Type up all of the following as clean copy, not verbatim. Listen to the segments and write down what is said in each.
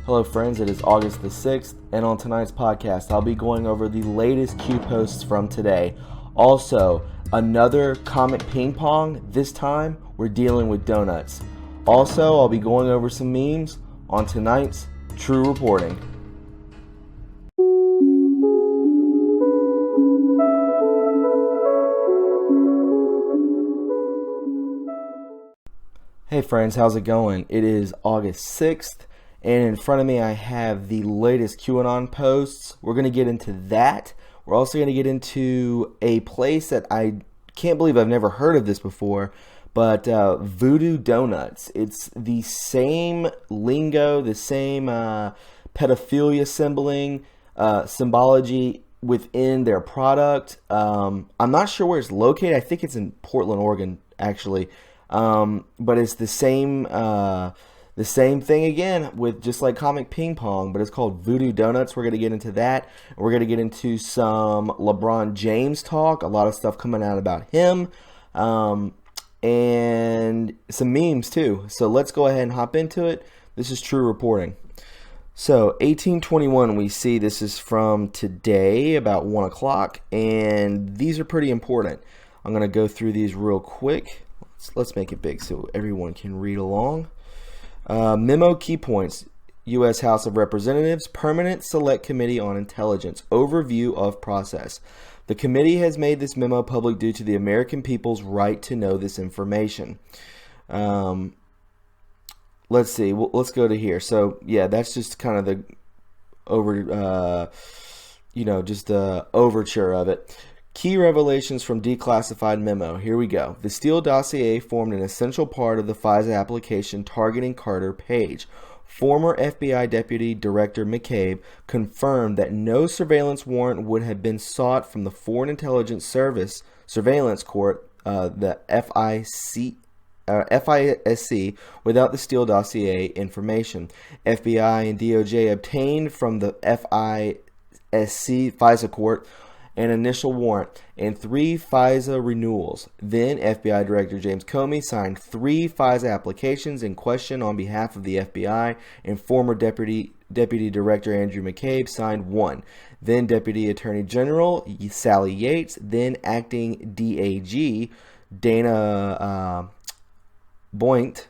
Hello friends, it is August the 6th, and on tonight's podcast, I'll be going over the latest Q posts from today. Also, another Comet PingPong. This time, we're dealing with Doughnuts. Also, I'll be going over some memes on tonight's True Reporting. Hey friends, how's it going? It is August 6th. And in front of me, I have the latest QAnon posts. We're going to get into that. We're also going to get into a place that I can't believe I've never heard of this before, but Voodoo Doughnuts. It's the same lingo, the same pedophilia symbology within their product. I'm not sure where it's located. I think it's in Portland, Oregon, actually. But it's the same thing again with just like Comet PingPong, but it's called Voodoo Doughnuts. We're going to get into that. We're going to get into some LeBron James talk, a lot of stuff coming out about him, and some memes too. So let's go ahead and hop into it. This is True Reporting. So 1821, we see this is from today, about 1 o'clock, and these are pretty important. I'm going to go through these real quick. Let's make it big so everyone can read along. Memo key points. U.S. House of Representatives Permanent Select Committee on Intelligence. Overview of process. The committee has made this memo public due to the American people's right to know this information. Let's see. Let's go to here. So, yeah, that's just kind of the overture of it. Key revelations from declassified memo. Here we go. The Steele dossier formed an essential part of the FISA application targeting Carter Page. Former FBI Deputy Director McCabe confirmed that no surveillance warrant would have been sought from the Foreign Intelligence Service Surveillance Court, the FISC, without the Steele dossier information. FBI and DOJ obtained from the FISC court an initial warrant and 3 FISA renewals. Then FBI Director James Comey signed 3 FISA applications in question on behalf of the FBI, and former Deputy Director Andrew McCabe signed 1. Then Deputy Attorney General Sally Yates, then Acting DAG Dana Bointe,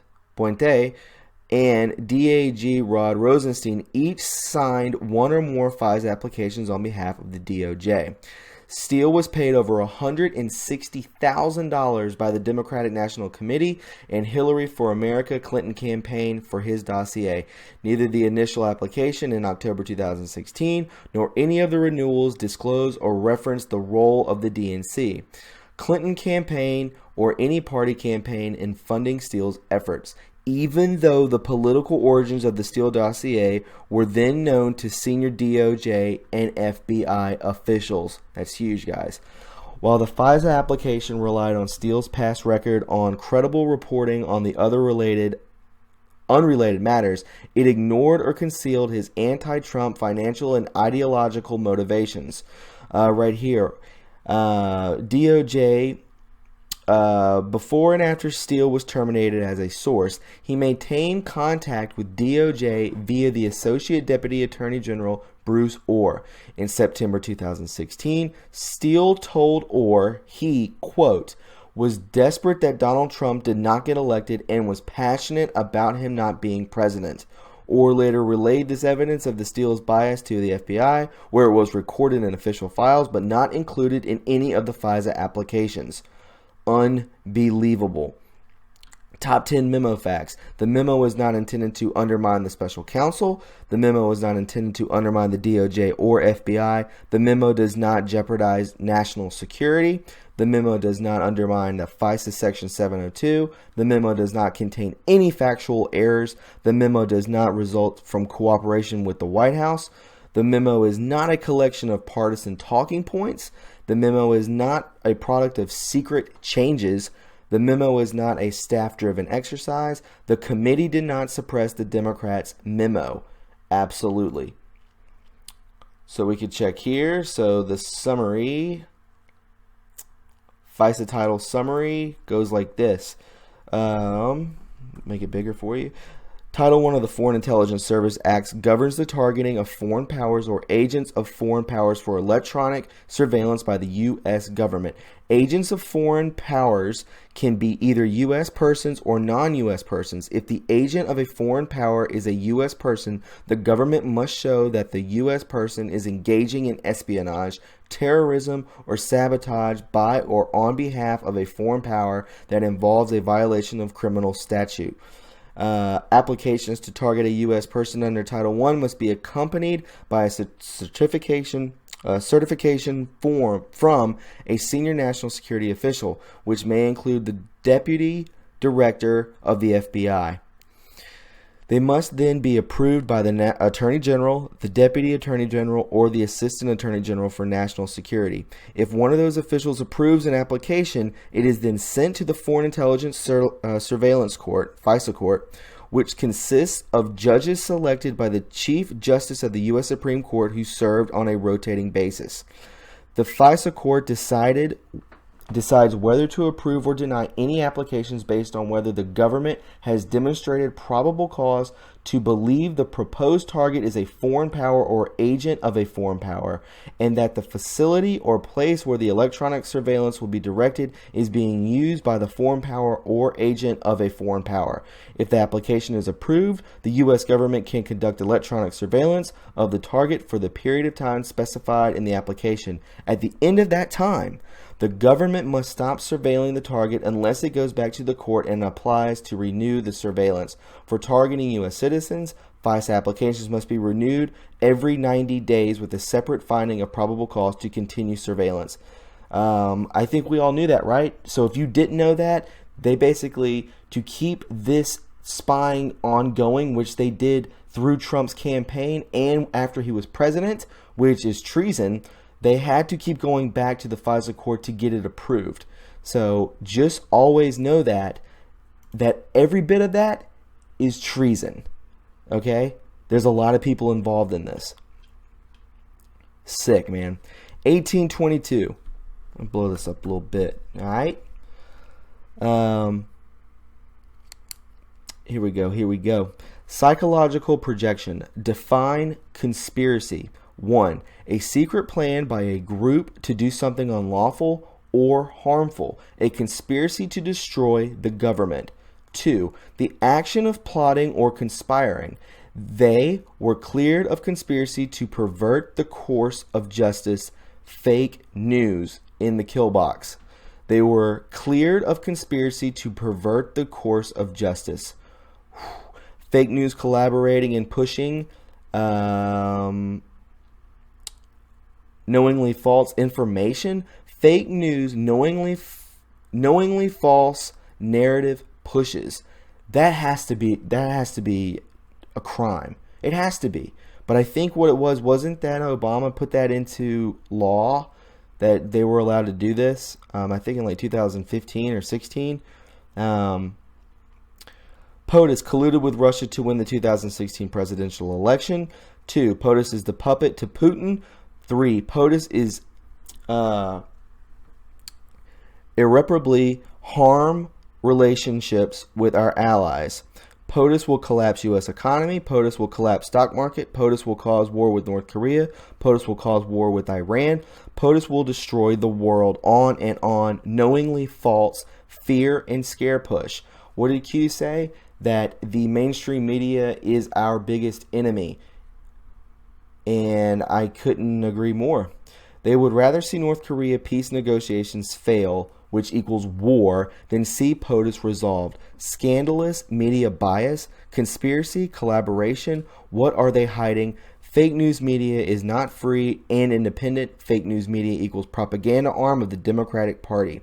and DAG Rod Rosenstein each signed 1 or more FISA applications on behalf of the DOJ. Steele was paid over $160,000 by the Democratic National Committee and Hillary for America Clinton campaign for his dossier. Neither the initial application in October 2016 nor any of the renewals disclose or reference the role of the DNC, Clinton campaign, or any party campaign in funding Steele's efforts, even though the political origins of the Steele dossier were then known to senior DOJ and FBI officials. That's huge, guys. While the FISA application relied on Steele's past record on credible reporting on the other unrelated matters, it ignored or concealed his anti-Trump financial and ideological motivations. Right here, DOJ... before and after Steele was terminated as a source, he maintained contact with DOJ via the Associate Deputy Attorney General Bruce Orr. In September 2016, Steele told Orr he, quote, was desperate that Donald Trump did not get elected and was passionate about him not being president. Orr later relayed this evidence of the Steele's bias to the FBI, where it was recorded in official files but not included in any of the FISA applications. Unbelievable. Top 10 memo facts. The memo was not intended to undermine the special counsel. The memo was not intended to undermine the DOJ or FBI. The memo does not jeopardize national security. The memo does not undermine the FISA Section 702. The memo does not contain any factual errors. The memo does not result from cooperation with the White House. The memo is not a collection of partisan talking points. The memo is not a product of secret changes. The memo is not a staff-driven exercise. The committee did not suppress the Democrats' memo. Absolutely. So we could check here. So the summary, FISA title summary goes like this. Make it bigger for you. Title I of the Foreign Intelligence Service Acts governs the targeting of foreign powers or agents of foreign powers for electronic surveillance by the U.S. government. Agents of foreign powers can be either U.S. persons or non-U.S. persons. If the agent of a foreign power is a U.S. person, the government must show that the U.S. person is engaging in espionage, terrorism, or sabotage by or on behalf of a foreign power that involves a violation of criminal statute. Applications to target a U.S. person under Title I must be accompanied by a certification form from a senior national security official, which may include the Deputy Director of the FBI. They must then be approved by the Attorney General, the Deputy Attorney General, or the Assistant Attorney General for National Security. If one of those officials approves an application, it is then sent to the Foreign Intelligence Surveillance Court, FISA Court, which consists of judges selected by the Chief Justice of the U.S. Supreme Court who served on a rotating basis. The FISA Court decides whether to approve or deny any applications based on whether the government has demonstrated probable cause to believe the proposed target is a foreign power or agent of a foreign power, and that the facility or place where the electronic surveillance will be directed is being used by the foreign power or agent of a foreign power. If the application is approved, the U.S. government can conduct electronic surveillance of the target for the period of time specified in the application. At the end of that time, the government must stop surveilling the target unless it goes back to the court and applies to renew the surveillance. For targeting U.S. citizens, FISA applications must be renewed every 90 days with a separate finding of probable cause to continue surveillance. I think we all knew that, right? So if you didn't know that, they basically, to keep this spying ongoing, which they did through Trump's campaign and after he was president, which is treason, they had to keep going back to the FISA court to get it approved. So just always know that every bit of that is treason. Okay? There's a lot of people involved in this. Sick, man. 1822. I'll blow this up a little bit. All right? Here we go. Psychological projection. Define conspiracy. 1. A secret plan by a group to do something unlawful or harmful. A conspiracy to destroy the government. 2. The action of plotting or conspiring. They were cleared of conspiracy to pervert the course of justice. Fake news in the kill box. They were cleared of conspiracy to pervert the course of justice. Fake news collaborating and pushing knowingly false information. Fake news knowingly false narrative pushes. That has to be a crime. It has to be. But I think what it wasn't that Obama put that into law that they were allowed to do this. I think in like 2015 or 16. POTUS colluded with Russia to win the 2016 presidential election. 2. POTUS is the puppet to Putin. 3. POTUS is irreparably harm relationships with our allies. POTUS will collapse U.S. economy. POTUS will collapse stock market. POTUS will cause war with North Korea. POTUS will cause war with Iran. POTUS will destroy the world. On and on. Knowingly false fear and scare push. What did Q say? That the mainstream media is our biggest enemy. And I couldn't agree more. They would rather see North Korea peace negotiations fail, which equals war, than see POTUS resolved. Scandalous media bias, conspiracy, collaboration. What are they hiding? Fake news media is not free and independent. Fake news media equals propaganda arm of the Democratic Party.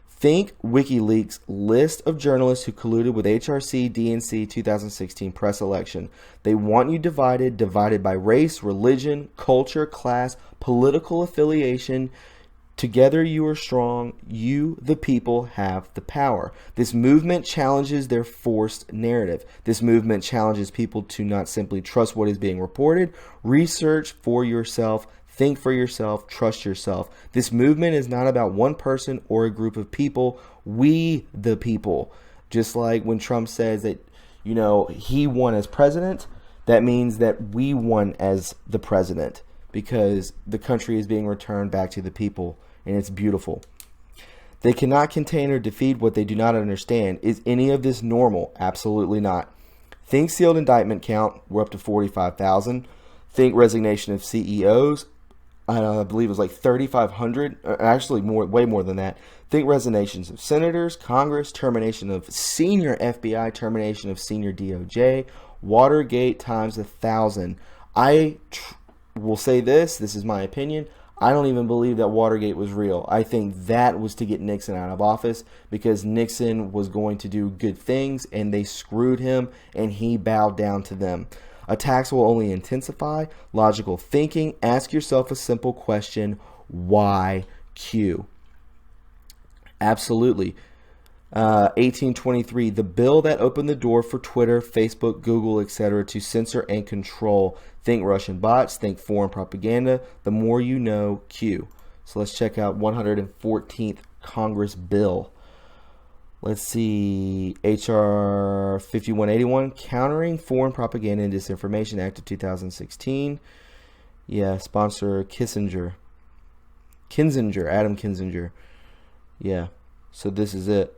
Think WikiLeaks list of journalists who colluded with HRC DNC 2016 press election. They want you divided by race, religion, culture, class, political affiliation. Together you are strong. You, the people, have the power. This movement challenges their forced narrative. This movement challenges people to not simply trust what is being reported. Research for yourself. Think for yourself, trust yourself. This movement is not about one person or a group of people. We, the people. Just like when Trump says that, he won as president, that means that we won as the president because the country is being returned back to the people, and it's beautiful. They cannot contain or defeat what they do not understand. Is any of this normal? Absolutely not. Think sealed indictment count, we're up to 45,000. Think resignation of CEOs, I believe it was like 3,500, actually way more than that. Think resignations of senators, Congress, termination of senior FBI, termination of senior DOJ, Watergate times 1,000. I will say this is my opinion. I don't even believe that Watergate was real. I think that was to get Nixon out of office because Nixon was going to do good things and they screwed him and he bowed down to them. Attacks will only intensify. Logical thinking. Ask yourself a simple question. Why Q? Absolutely. 1823, the bill that opened the door for Twitter, Facebook, Google, etc. to censor and control. Think Russian bots, think foreign propaganda. The more you know, Q. So let's check out 114th Congress bill. Let's see, H.R. 5181, Countering Foreign Propaganda and Disinformation Act of 2016. Yeah, sponsor Adam Kinzinger. Yeah, so this is it.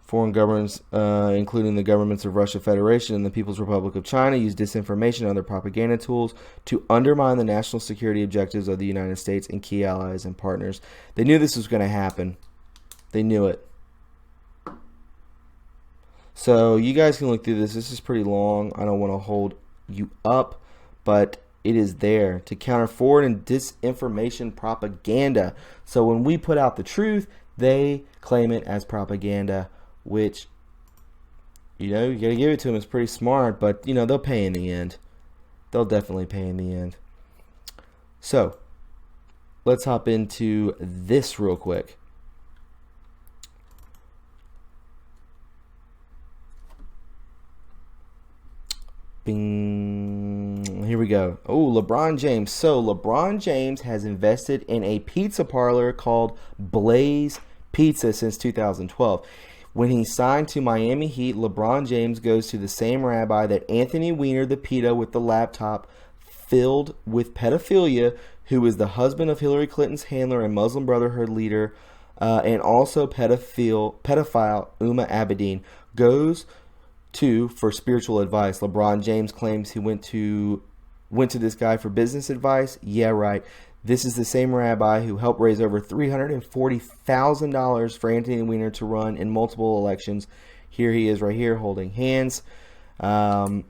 Foreign governments, including the governments of Russia Federation and the People's Republic of China, use disinformation and other propaganda tools to undermine the national security objectives of the United States and key allies and partners. They knew this was going to happen. They knew it. So you guys can look through this. This is pretty long. I don't want to hold you up, but it is there to counter foreign and disinformation propaganda. So when we put out the truth, they claim it as propaganda, which, you got to give it to them. It's pretty smart, but, they'll pay in the end. They'll definitely pay in the end. So let's hop into this real quick. Bing. Here we go. Oh, LeBron James. So LeBron James has invested in a pizza parlor called Blaze Pizza since 2012. When he signed to Miami Heat, LeBron James goes to the same rabbi that Anthony Weiner, the PETA with the laptop filled with pedophilia, who is the husband of Hillary Clinton's handler and Muslim Brotherhood leader, and also pedophile Uma Abedin, goes to for spiritual advice. LeBron James claims he went to this guy for business advice. Yeah, right. This is the same rabbi who helped raise over $340,000 for Anthony Weiner to run in multiple elections. Here he is right here holding hands. We've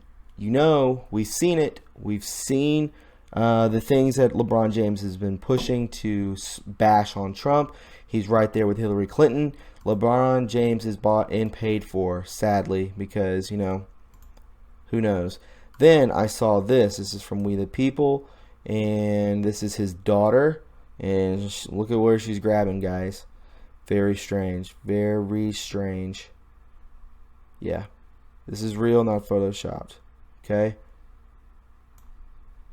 seen it. We've seen the things that LeBron James has been pushing to bash on Trump. He's right there with Hillary Clinton. LeBron James is bought and paid for, sadly, because, who knows. Then I saw this. This is from We the People, and this is his daughter. And look at where she's grabbing, guys. Very strange. Very strange. Yeah. This is real, not photoshopped. Okay?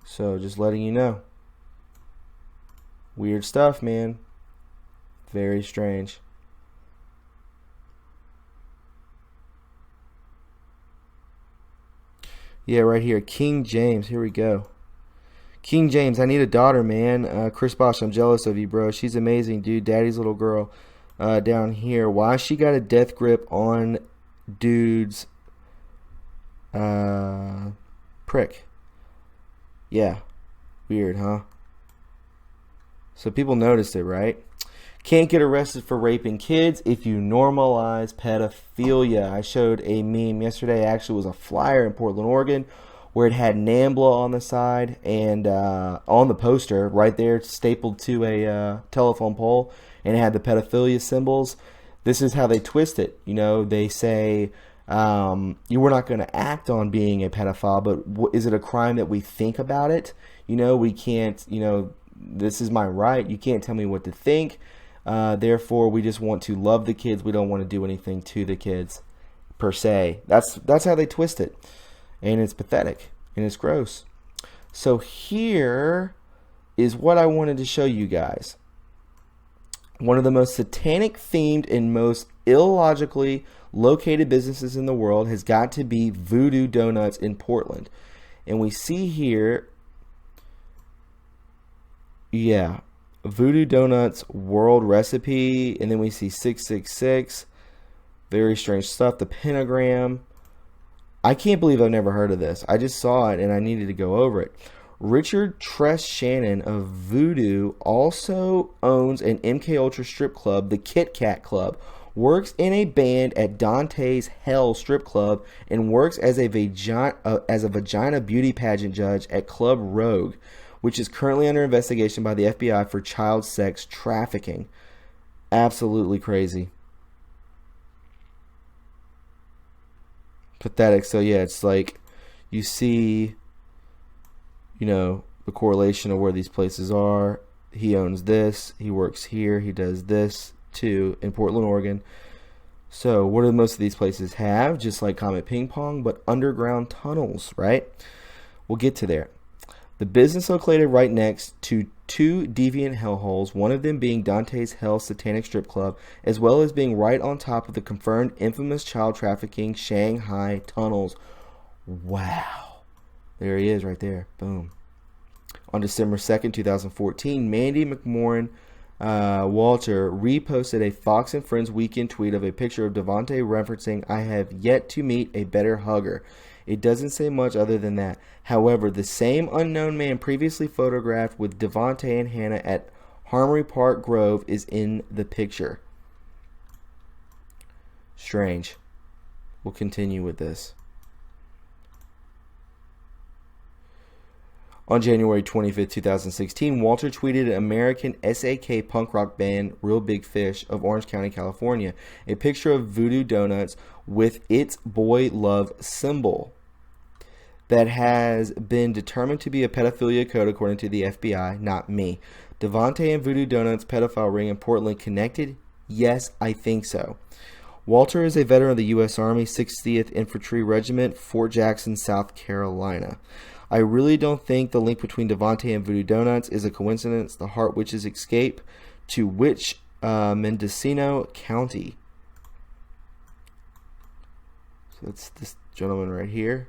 So, just letting you know. Weird stuff, man. Very strange. Yeah, right here. King James. Here we go. King James, I need a daughter, man. Chris Bosh, I'm jealous of you, bro. She's amazing, dude. Daddy's little girl down here. Why she got a death grip on dude's prick? Yeah. Weird, huh? So people noticed it, right? Can't get arrested for raping kids if you normalize pedophilia. I showed a meme yesterday. Actually, it was a flyer in Portland, Oregon, where it had NAMBLA on the side and on the poster right there, stapled to a telephone pole, and it had the pedophilia symbols. This is how they twist it. They say you were not going to act on being a pedophile, but is it a crime that we think about it? We can't. This is my right. You can't tell me what to think. Therefore, we just want to love the kids. We don't want to do anything to the kids, per se. That's how they twist it, and it's pathetic and it's gross. So here is what I wanted to show you guys. One of the most satanic themed and most illogically located businesses in the world has got to be Voodoo Doughnuts in Portland. And we see here, yeah, Voodoo Doughnuts world recipe, and then we see 666, very strange stuff, the pentagram. I can't believe I've never heard of this. I just saw it and I needed to go over it. Richard Tress Shannon of Voodoo also owns an MK Ultra strip club, the Kit Kat Club, works in a band at Dante's Hell strip club, and works as a vagina beauty pageant judge at Club Rogue, which is currently under investigation by the FBI for child sex trafficking. Absolutely crazy. Pathetic. So yeah, it's like you see, you know, the correlation of where these places are. He owns this, he works here, he does this too in Portland, Oregon. So what do most of these places have? Just like Comet PingPong, but underground tunnels, right? We'll get to there. The business located right next to two deviant hellholes, one of them being Dante's Hell Satanic Strip Club, as well as being right on top of the confirmed infamous child trafficking Shanghai tunnels. Wow. There he is right there. Boom. On December 2nd, 2014, Mandy McMorrin Walter reposted a Fox and Friends weekend tweet of a picture of Devontae referencing, "I have yet to meet a better hugger." It doesn't say much other than that. However, the same unknown man previously photographed with Devontae and Hannah at Harmony Park Grove is in the picture. Strange. We'll continue with this. On January 25th, 2016, Walter tweeted American SAK punk rock band Real Big Fish of Orange County, California, a picture of Voodoo Doughnuts with its boy love symbol that has been determined to be a pedophilia code according to the FBI, not me. Devontae and Voodoo Doughnuts pedophile ring in Portland connected? Yes, I think so. Walter is a veteran of the U.S. Army 60th Infantry Regiment, Fort Jackson, South Carolina. I really don't think the link between Devontae and Voodoo Doughnuts is a coincidence. The Heart Witches escape to which Mendocino County? So that's this gentleman right here.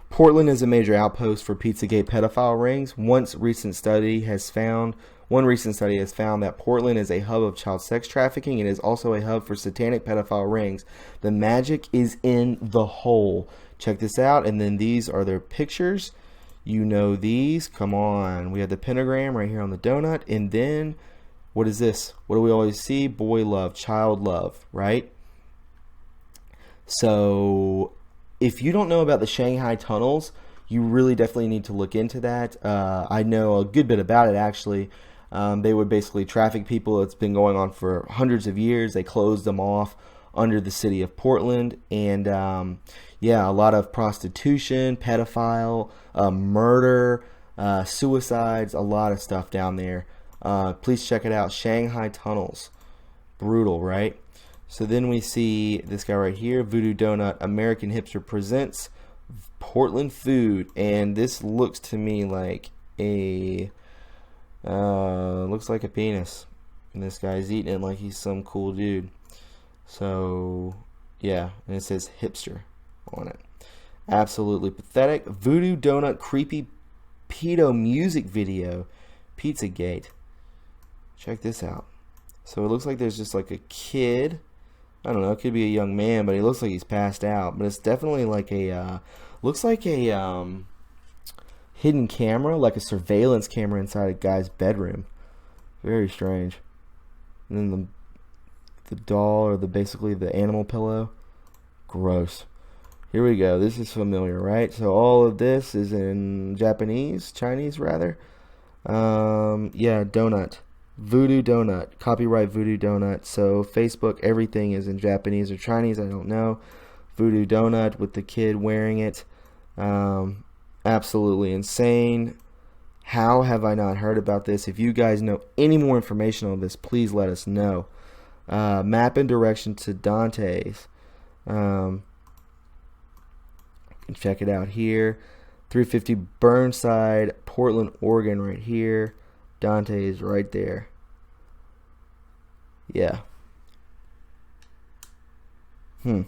Portland is a major outpost for Pizzagate pedophile rings. One recent study has found that Portland is a hub of child sex trafficking and is also a hub for satanic pedophile rings. The magic is in the hole. Check this out. And then these are their pictures. You know these. Come on. We have the pentagram right here on the donut. And then, what is this? What do we always see? Boy love, child love, right? So, if you don't know about the Shanghai tunnels, you really definitely need to look into that. I know a good bit about it, actually. They would basically traffic people. It's been going on for hundreds of years. They closed them off under the city of Portland. And, yeah, a lot of prostitution, pedophile, murder, suicides, a lot of stuff down there. Please check it out. Shanghai tunnels. Brutal, right? So then we see this guy right here, Voodoo Donut, American Hipster presents Portland food, and this looks to me like a looks like a penis, and this guy's eating it like he's some cool dude. So yeah, and it says hipster on it. Absolutely pathetic. Voodoo Donut creepy pedo music video, Pizzagate. Check this out. So it looks like there's just like a kid. I don't know, it could be a young man, but he looks like he's passed out. But it's definitely like a, looks like a hidden camera, like a surveillance camera inside a guy's bedroom. Very strange. And then the doll, or basically the animal pillow. Gross. Here we go. This is familiar, right? So all of this is in Chinese rather. Yeah, donut. Voodoo Donut, copyright Voodoo Donut. So Facebook, everything is in Japanese or Chinese, I don't know. Voodoo Donut with the kid wearing it. Absolutely insane. How have I not heard about this? If you guys know any more information on this, please let us know. Map and direction to Dante's. can check it out here. 350 Burnside, Portland, Oregon right here. Dante is right there. Yeah. So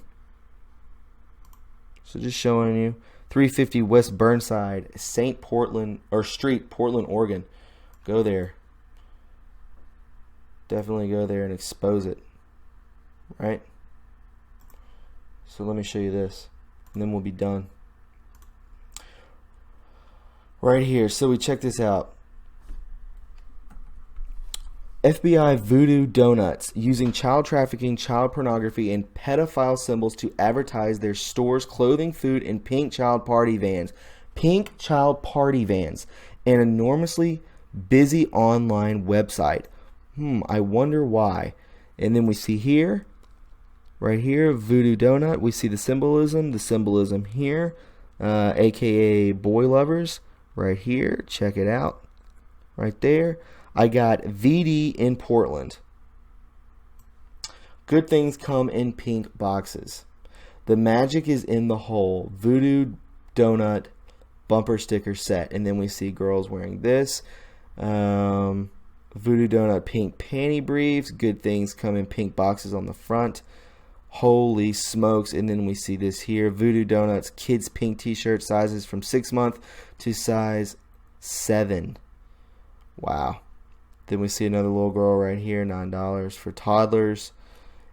just showing you. 350 West Burnside, St. Portland, or Street, Portland, Oregon. Go there. Definitely go there and expose it. Right? So let me show you this. And then we'll be done. Right here. So we check this out. FBI Voodoo Doughnuts using child trafficking, child pornography, and pedophile symbols to advertise their stores, clothing, food, and pink child party vans. Pink child party vans. An enormously busy online website. I wonder why. And then we see here, right here, Voodoo Donut. We see the symbolism here, aka boy lovers, right here. Check it out, right there. I got VD in Portland. Good things come in pink boxes. The magic is in the hole. Voodoo Donut bumper sticker set. And then we see girls wearing this. Voodoo Donut pink panty briefs. Good things come in pink boxes on the front. Holy smokes. And then we see this here. Voodoo Donuts kids pink t-shirt sizes from 6 month to size 7. Wow. Then we see another little girl right here, $9 for toddlers.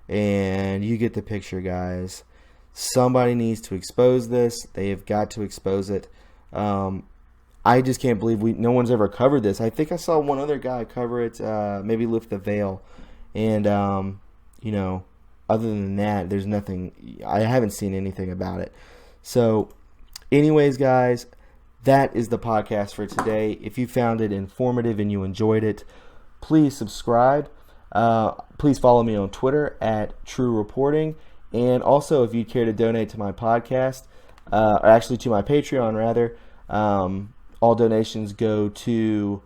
And you get the picture, guys. Somebody needs to expose this. They have got to expose it. I just can't believe no one's ever covered this. I think I saw one other guy cover it, maybe Lift the Veil. And, you know, other than that, there's nothing. I haven't seen anything about it. So, anyways, guys, that is the podcast for today. If you found it informative and you enjoyed it, please subscribe. Please follow me on Twitter at True Reporting. And also, if you'd care to donate to my podcast, or actually to my Patreon, rather, all donations go to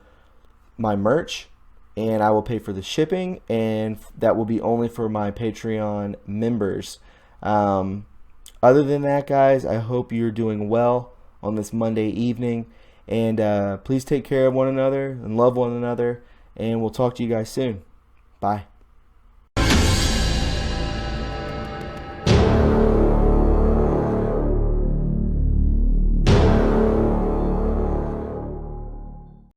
my merch, and I will pay for the shipping, and that will be only for my Patreon members. Other than that, guys, I hope you're doing well on this Monday evening, and please take care of one another and love one another, and we'll talk to you guys soon. Bye.